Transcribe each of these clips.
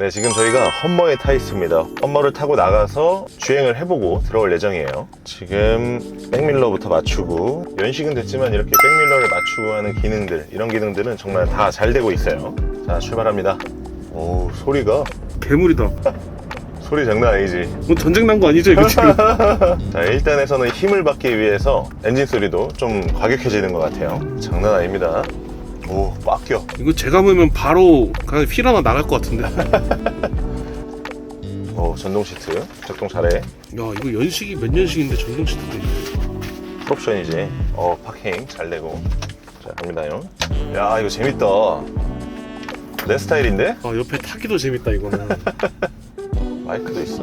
네, 지금 저희가 험머에 타 있습니다. 험머를 타고 나가서 주행을 해보고 들어올 예정이에요. 지금 백밀러부터 맞추고, 연식은 됐지만 이렇게 백밀러를 맞추고 하는 기능들, 이런 기능들은 정말 다 잘 되고 있어요. 자, 출발합니다. 오, 소리가 괴물이다. 소리 장난 아니지. 뭐 전쟁 난 거 아니죠 이거 지금? 자, 1단에서는 힘을 받기 위해서 엔진 소리도 좀 과격해지는 것 같아요. 장난 아닙니다. 오, 빡겨. 이거 제가 보면 바로 그냥 휠 하나 나갈 것 같은데. 오, 전동 시트 작동 잘해. 야 이거 연식이 몇 년식인데 전동 시트도 있네. 풀옵션이지. 파킹 잘 되고. 자, 갑니다요. 야, 이거 재밌다. 내 스타일인데? 아 옆에 타기도 재밌다 이거는. 마이크도 있어.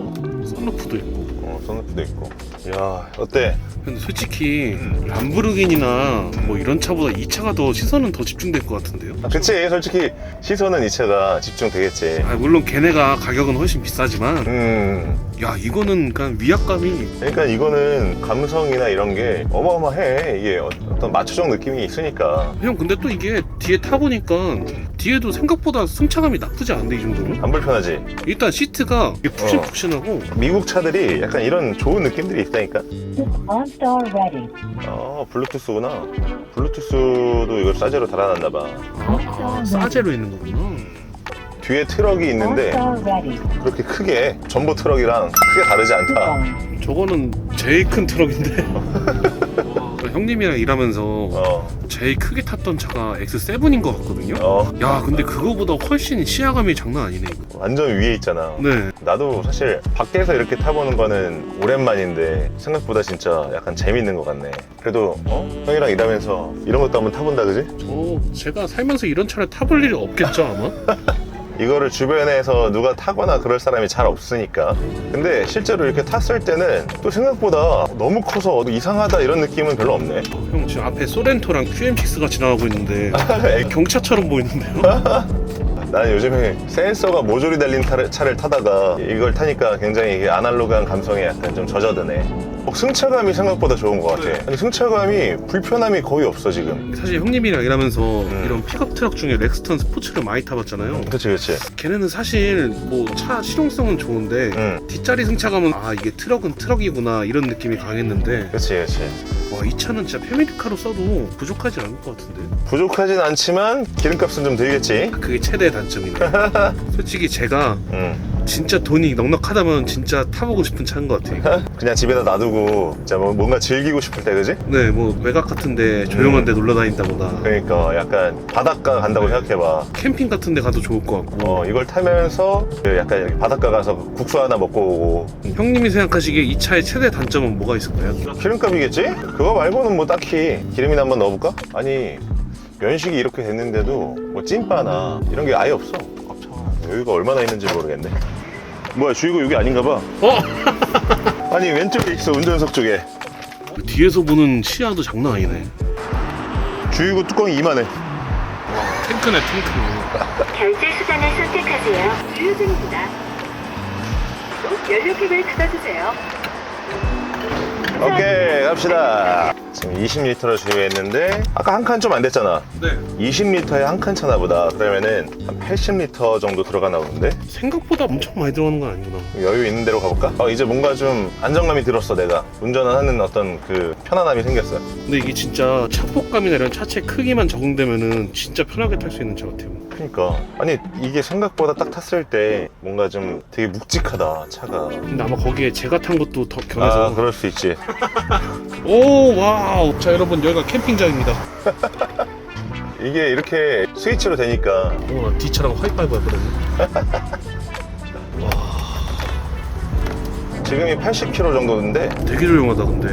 썬루프도 있고. 선루프도 있고. 야, 어때? 근데 솔직히 람보르기니나 뭐 이런 차보다 이 차가 더 시선은 더 집중될 것 같은데요? 그치, 솔직히 시선은 이 차가 집중되겠지. 아 물론 걔네가 가격은 훨씬 비싸지만 야 이거는 그냥 위압감이. 그러니까 이거는 감성이나 이런 게 어마어마해. 이게 어떤 마초적 느낌이 있으니까. 형 근데 또 이게 뒤에 타보니까 뒤에도 생각보다 승차감이 나쁘지 않은데 이 정도면? 안 불편하지? 일단 시트가 푹신푹신하고 미국 차들이 약간 이런 좋은 느낌들이 있다니까. OnStar ready. 블루투스구나. 블루투스도 이걸 싸제로 달아놨나봐. 싸제로 있는 거구나. 뒤에 트럭이 있는데 OnStar ready. 그렇게 크게 전보 트럭이랑 크게 다르지 않다. 저거는 제일 큰 트럭인데. 형님이랑 일하면서 제일 크게 탔던 차가 X7인 것 같거든요. 야 근데 그거보다 훨씬 시야감이 장난 아니네 이거. 완전 위에 있잖아. 네. 나도 사실 밖에서 이렇게 타보는 거는 오랜만인데 생각보다 진짜 약간 재밌는 것 같네. 그래도 형이랑 일하면서 이런 것도 한번 타본다, 그지? 제가 살면서 이런 차를 타볼 일이 없겠죠 아마? 이거를 주변에서 누가 타거나 그럴 사람이 잘 없으니까. 근데 실제로 이렇게 탔을 때는 또 생각보다 너무 커서 이상하다 이런 느낌은 별로 없네. 형 지금 앞에 소렌토랑 QM6가 지나가고 있는데 경차처럼 보이는데요? 나는 요즘에 센서가 모조리 달린 차를 타다가 이걸 타니까 굉장히 이게 아날로그한 감성에 약간 좀 젖어드네. 승차감이 생각보다 좋은 것 같아. 아니, 승차감이 불편함이 거의 없어 지금. 사실 형님이랑 일하면서 이런 픽업 트럭 중에 렉스턴 스포츠를 많이 타봤잖아요. 그치 그치. 걔네는 사실 뭐 차 실용성은 좋은데 뒷자리 승차감은 이게 트럭은 트럭이구나 이런 느낌이 강했는데 그치 그치. 와 이 차는 진짜 패밀리카로 써도 부족하지 않을 것 같은데. 부족하진 않지만 기름값은 좀 들겠지. 그게 최대의 단점이네. 솔직히 제가 진짜 돈이 넉넉하다면 진짜 타보고 싶은 차인 것 같아요. 그냥 집에다 놔두고 진짜 뭔가 즐기고 싶을 때, 그지? 네, 뭐 외곽 같은데 조용한 데 놀러 다닌다거나 그러니까 약간 바닷가 간다고 생각해봐. 캠핑 같은 데 가도 좋을 것 같고. 이걸 타면서 그 약간 여기 바닷가 가서 국수 하나 먹고 오고. 형님이 생각하시기에 이 차의 최대 단점은 뭐가 있을까요? 기름값이겠지? 그거 말고는 뭐 딱히. 기름이나 한번 넣어볼까? 아니, 연식이 이렇게 됐는데도 뭐 찐빠나 이런 게 아예 없어. 여유가 얼마나 있는지 모르겠네. 뭐야, 주유구 여기 아닌가 봐. 아니, 왼쪽에 있어, 운전석 쪽에. 뒤에서 보는 시야도 장난 아니네. 주유구 뚜껑이 이만해. 탱크네 탱크. 결제 수단을 선택하세요. 주유 중입니다. 또 연료캡을 닫아주세요. 오케이, 갑시다. 지금 20리터를 주유했는데 아까 한 칸 좀 안 됐잖아. 네. 20리터에 한 칸 차나 보다. 그러면은 한 80리터 정도 들어가나 본데? 생각보다 엄청 많이 들어가는 건 아니구나. 여유 있는 대로 가볼까? 이제 뭔가 좀 안정감이 들었어. 내가 운전하는 어떤 그 편안함이 생겼어. 근데 이게 진짜 차폭감이나 이런 차체 크기만 적응되면은 진짜 편하게 탈 수 있는 차 같아요. 그러니까 아니 이게 생각보다 딱 탔을 때 뭔가 좀 되게 묵직하다 차가. 근데 아마 거기에 제가 탄 것도 더 견해서. 그럴 수 있지. 오 와우. 자 여러분 여기가 캠핑장입니다. 이게 이렇게 스위치로 되니까. 나 뒤차랑 하이파이브 해버렸네. 지금이 80km 정도인데 되게 조용하다 근데.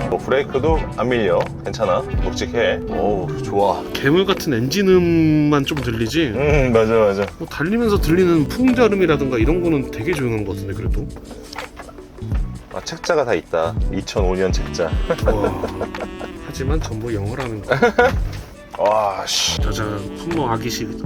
뭐 브레이크도 안 밀려. 괜찮아. 묵직해. 오, 좋아. 괴물 같은 엔진음만 좀 들리지. 맞아 맞아. 뭐 달리면서 들리는 풍자음이라든가 이런 거는 되게 조용한 것 같은데 그래도. 책자가 다 있다. 2005년 책자. 와. 하지만 전부 영어라는 거. 와, 씨. 짜잔, 품모 아기 시절.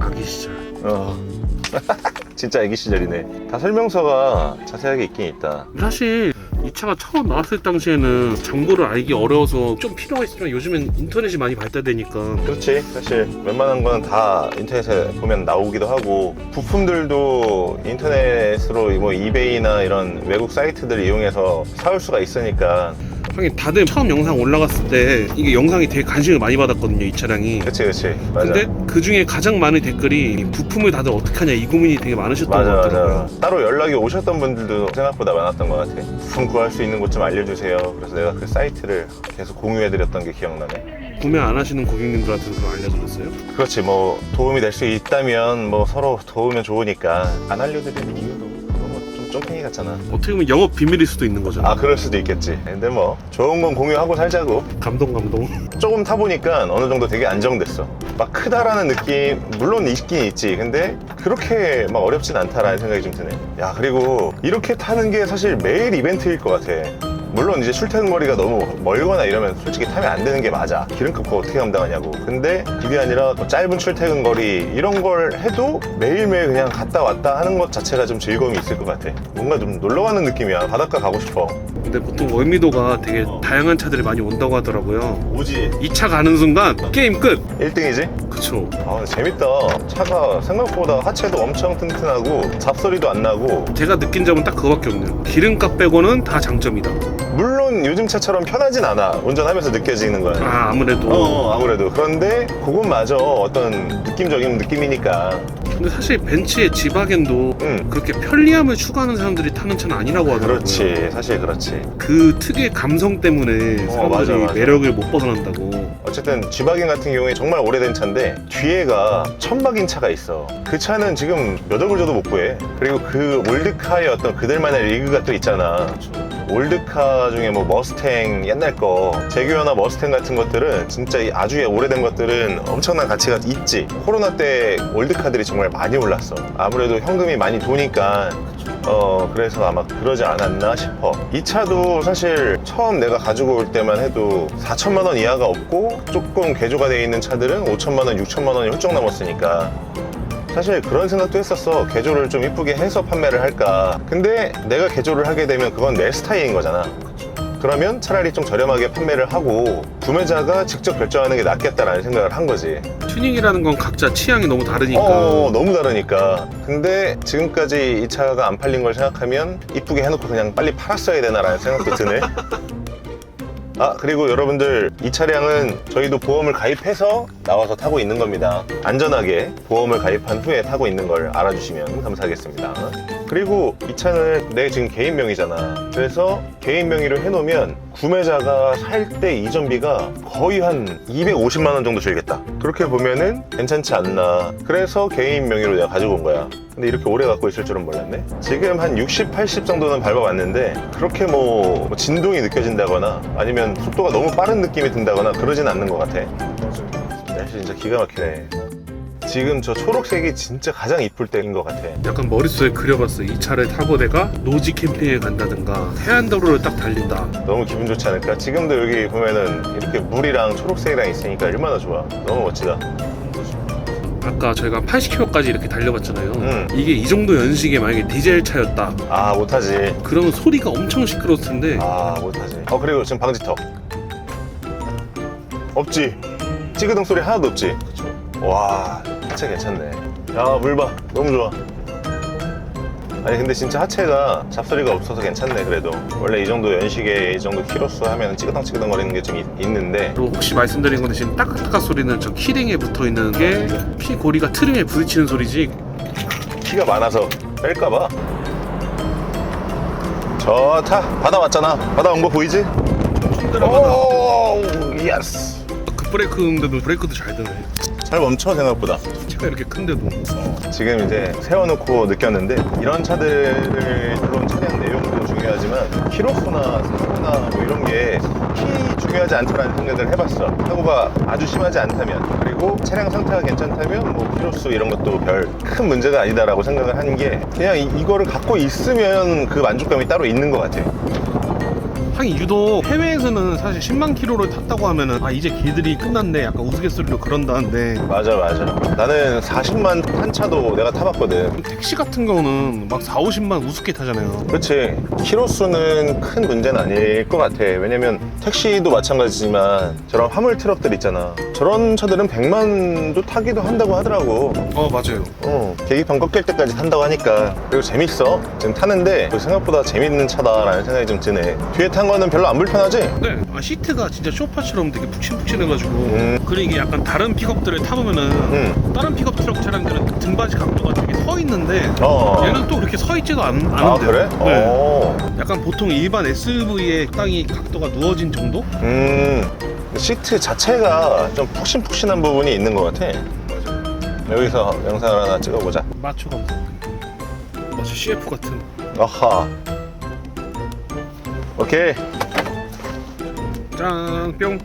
진짜 애기 시절이네. 다 설명서가 자세하게 있긴 있다. 사실 이 차가 처음 나왔을 당시에는 정보를 알기 어려워서 좀 필요가 있으면 요즘엔 인터넷이 많이 발달되니까. 그렇지. 사실 웬만한 거는 다 인터넷에 보면 나오기도 하고, 부품들도 인터넷으로 뭐 이베이나 이런 외국 사이트들 이용해서 사올 수가 있으니까. 하긴 다들 처음 영상 올라갔을 때 이게 영상이 되게 관심을 많이 받았거든요, 이 차량이. 그치 맞아. 근데 그 중에 가장 많은 댓글이 부품을 다들 어떻게 하냐 이 고민이 되게 많으셨던 것 같더라고요. 맞아. 따로 연락이 오셨던 분들도 생각보다 많았던 것 같아. 부품 구할 수 있는 곳 좀 알려주세요. 그래서 내가 그 사이트를 계속 공유해드렸던 게 기억나네. 구매 안 하시는 고객님들한테도 그럼 알려드렸어요? 그렇지. 뭐 도움이 될 수 있다면 뭐 서로 도우면 좋으니까 안 알려드리는 이유도 그거 뭐좀 쫑팽이 같잖아. 어떻게 보면 영업 비밀일 수도 있는 거잖아. 아, 그럴 수도 있겠지. 근데 뭐 좋은 건 공유하고 살자고. 감동. 조금 타보니까 어느 정도 되게 안정됐어. 막 크다라는 느낌 물론 있긴 있지. 근데 그렇게 막 어렵진 않다라는 생각이 좀 드네. 야, 그리고 이렇게 타는 게 사실 매일 이벤트일 것 같아. 물론 이제 출퇴근 거리가 너무 멀거나 이러면 솔직히 타면 안 되는 게 맞아. 기름값 그거 어떻게 감당하냐고. 근데 그게 아니라 뭐 짧은 출퇴근 거리 이런 걸 해도 매일매일 그냥 갔다 왔다 하는 것 자체가 좀 즐거움이 있을 것 같아. 뭔가 좀 놀러 가는 느낌이야. 바닷가 가고 싶어. 근데 보통 월미도가 되게 다양한 차들이 많이 온다고 하더라고요. 오지. 이 차 가는 순간 게임 끝! 1등이지? 그쵸. 아, 재밌다. 차가 생각보다 하체도 엄청 튼튼하고 잡소리도 안 나고. 제가 느낀 점은 딱 그거밖에 없네요. 기름값 빼고는 다 장점이다. 물론 요즘 차처럼 편하진 않아. 운전하면서 느껴지는 거야. 아, 아무래도. 아무래도. 그런데 그것마저 어떤 느낌적인 느낌이니까. 근데 사실 벤츠의 지바겐도 그렇게 편리함을 추구하는 사람들이 타는 차는 아니라고 하더라고요. 그렇지. 사실 그렇지. 그 특유의 감성 때문에 사람들이 맞아. 매력을 못 벗어난다고. 어쨌든 G바겐 같은 경우에 정말 오래된 차인데 뒤에가 천박인 차가 있어. 그 차는 지금 몇 억을 줘도 못 구해. 그리고 그 올드카의 어떤 그들만의 리그가 또 있잖아. 올드카 중에 뭐 머스탱 옛날 거 제규어나 머스탱 같은 것들은 진짜 이 아주 오래된 것들은 엄청난 가치가 있지. 코로나 때 올드카들이 정말 많이 올랐어. 아무래도 현금이 많이 도니까 그래서 아마 그러지 않았나 싶어. 이 차도 사실 처음 내가 가지고 올 때만 해도 4천만 원 이하가 없고 조금 개조가 되어 있는 차들은 5천만 원, 6천만 원이 훌쩍 넘었으니까 사실 그런 생각도 했었어. 개조를 좀 이쁘게 해서 판매를 할까. 근데 내가 개조를 하게 되면 그건 내 스타일인 거잖아. 그러면 차라리 좀 저렴하게 판매를 하고 구매자가 직접 결정하는 게 낫겠다라는 생각을 한 거지. 튜닝이라는 건 각자 취향이 너무 다르니까. 너무 다르니까. 근데 지금까지 이 차가 안 팔린 걸 생각하면 이쁘게 해놓고 그냥 빨리 팔았어야 되나라는 생각도 드네. 아, 그리고 여러분들 이 차량은 저희도 보험을 가입해서 나와서 타고 있는 겁니다. 안전하게 보험을 가입한 후에 타고 있는 걸 알아주시면 감사하겠습니다. 그리고 이 차는 내 지금 개인 명의잖아. 그래서 개인 명의로 해놓으면 구매자가 살 때 이전비가 거의 한 250만 원 정도 들겠다. 그렇게 보면은 괜찮지 않나. 그래서 개인 명의로 내가 가지고 온 거야. 근데 이렇게 오래 갖고 있을 줄은 몰랐네. 지금 한 60, 80 정도는 밟아봤는데 그렇게 뭐 진동이 느껴진다거나 아니면 속도가 너무 빠른 느낌이 든다거나 그러진 않는 것 같아. 날씨 진짜 기가 막히네. 지금 저 초록색이 진짜 가장 이쁠 때인 것 같아. 약간 머릿속에 그려봤어. 이 차를 타고 내가 노지 캠핑에 간다든가 해안도로를 딱 달린다. 너무 기분 좋지 않을까? 지금도 여기 보면은 이렇게 물이랑 초록색이랑 있으니까 얼마나 좋아. 너무 멋지다. 아까 저희가 80km까지 이렇게 달려봤잖아요. 이게 이 정도 연식에 만약에 디젤 차였다. 아, 못하지. 그러면 소리가 엄청 시끄러울 텐데. 아, 못하지. 그리고 지금 방지턱 없지? 찌그덩 소리 하나도 없지? 와, 하체 괜찮네. 야, 물 봐. 너무 좋아. 아니 근데 진짜 하체가 잡소리가 없어서 괜찮네. 그래도 원래 이 정도 연식에 이 정도 키로수 하면 찌그덩 거리는 게 좀 있는데. 그리고 혹시 말씀드린 건데 지금 따깍따깍 소리는 저 키링에 붙어있는 게 피고리가 트림에 부딪히는 소리지. 키가 많아서 뺄까봐. 좋다. 바다 왔잖아. 바다 온 거 보이지? 오, 예스. 급브레이크인데도 브레이크도 잘 드네. 잘 멈춰 생각보다. 차가 이렇게 큰데도. 지금 이제 세워놓고 느꼈는데 이런 차들을 물론 차량 내용도 중요하지만 키로수나 사고나 뭐 이런 게 키 중요하지 않다라는 생각을 해봤어. 사고가 아주 심하지 않다면, 그리고 차량 상태가 괜찮다면 뭐 키로수 이런 것도 별 큰 문제가 아니다라고 생각을 하는 게 그냥 이거를 갖고 있으면 그 만족감이 따로 있는 것 같아. 하긴 유독 해외에서는 사실 10만 킬로를 탔다고 하면은 아 이제 길들이 끝났네 약간 우스갯소리로 그런다는데 맞아. 나는 40만 탄 차도 내가 타봤거든. 택시 같은 경우는 막 4, 50만 우습게 타잖아요. 그렇지. 키로수는 큰 문제는 아닐 것 같아. 왜냐면 택시도 마찬가지지만 저런 화물 트럭들 있잖아. 저런 차들은 100만도 타기도 한다고 하더라고. 맞아요. 계기판 꺾일 때까지 탄다고 하니까. 그리고 재밌어. 지금 타는데 생각보다 재밌는 차다라는 생각이 좀 드네. 뒤에 탄 거는 별로 안 불편하지? 네, 시트가 진짜 소파처럼 되게 푹신푹신해가지고 그리고 이게 약간 다른 픽업들을 타보면은 다른 픽업 트럭 차량들은 등받이 각도가 되게 서 있는데 얘는 또 그렇게 서 있지도 않은데. 아, 그래? 네. 약간 보통 일반 SUV의 땅이 각도가 누워진 정도? 시트 자체가 좀 푹신푹신한 부분이 있는 것 같아. 여기서 영상을 하나 찍어보자. 마초 감성. 마치 CF 같은. 아하. 오케이. 짠, 뿅.